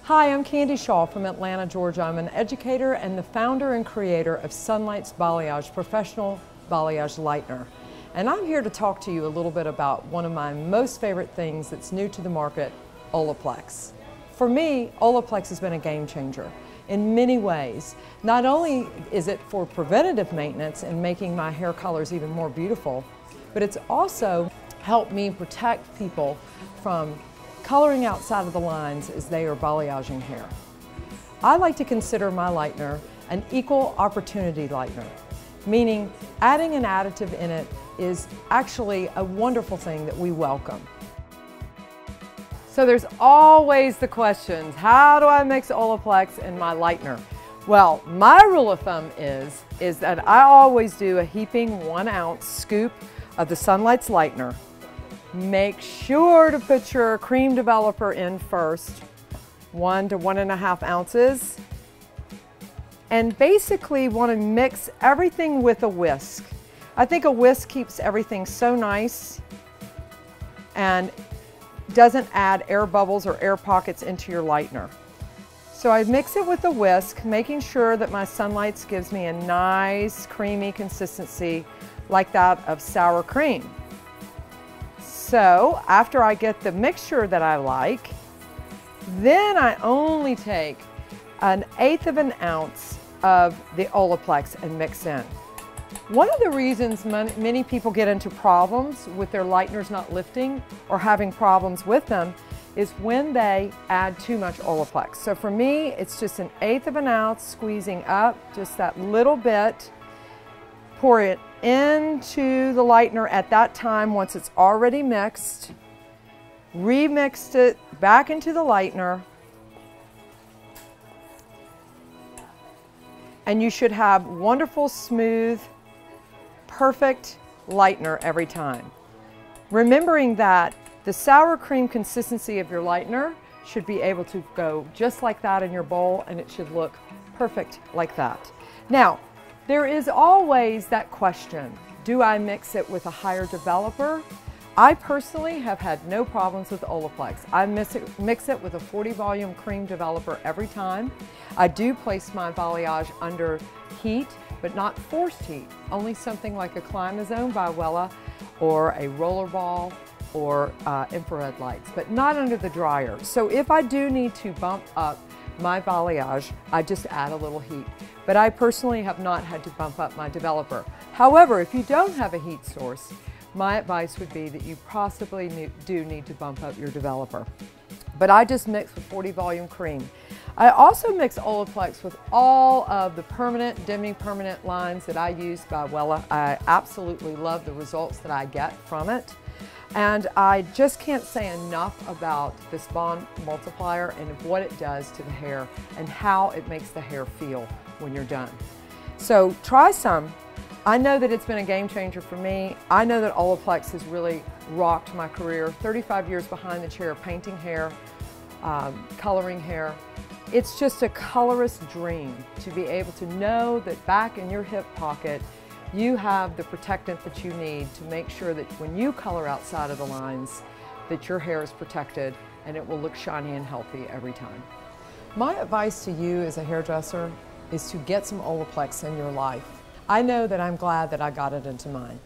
Hi, I'm Candy Shaw from Atlanta, Georgia. I'm an educator and the founder and creator of Sunlights Balayage, professional balayage lightener. And I'm here to talk to you a little bit about one of my most favorite things that's new to the market, Olaplex. For me, Olaplex has been a game changer in many ways. Not only is it for preventative maintenance and making my hair colors even more beautiful, but it's also helped me protect people from coloring outside of the lines as they are balayaging hair. I like to consider my lightener an equal opportunity lightener, meaning adding an additive in it is actually a wonderful thing that we welcome. So there's always the questions, how do I mix Olaplex in my lightener? Well, my rule of thumb is that I always do a heaping 1 ounce scoop of the Sunlights lightener. Make sure to put your cream developer in first, 1 to 1.5 ounces. And basically want to mix everything with a whisk. I think a whisk keeps everything so nice and doesn't add air bubbles or air pockets into your lightener. So I mix it with a whisk, making sure that my Sunlights gives me a nice creamy consistency like that of sour cream. So after I get the mixture that I like, then I only take 1/8 of an ounce of the Olaplex and mix in. One of the reasons many people get into problems with their lighteners not lifting or having problems with them is when they add too much Olaplex. So for me, it's just 1/8 of an ounce, squeezing up just that little bit, pour it into the lightener at that time once it's already mixed, remixed it back into the lightener, and you should have wonderful, smooth, perfect lightener every time. Remembering that the sour cream consistency of your lightener should be able to go just like that in your bowl, and it should look perfect like that. Now, there is always that question, do I mix it with a higher developer? I personally have had no problems with Olaplex. I mix it with a 40 volume cream developer every time. I do place my balayage under heat, but not forced heat. Only something like a Climazone by Wella or a roller ball or infrared lights, but not under the dryer. So if I do need to bump up my balayage, I just add a little heat. But I personally have not had to bump up my developer. However, if you don't have a heat source, my advice would be that you possibly do need to bump up your developer. But I just mix with 40 volume cream. I also mix Olaplex with all of the permanent, demi-permanent lines that I use by Wella. I absolutely love the results that I get from it. And I just can't say enough about this bond multiplier and what it does to the hair and how it makes the hair feel when you're done. So try some. I know that it's been a game changer for me. I know that Olaplex has really rocked my career. 35 years behind the chair, painting hair, coloring hair. It's just a colorist's dream to be able to know that back in your hip pocket, you have the protectant that you need to make sure that when you color outside of the lines, that your hair is protected and it will look shiny and healthy every time. My advice to you as a hairdresser is to get some Olaplex in your life. I know that I'm glad that I got it into mine.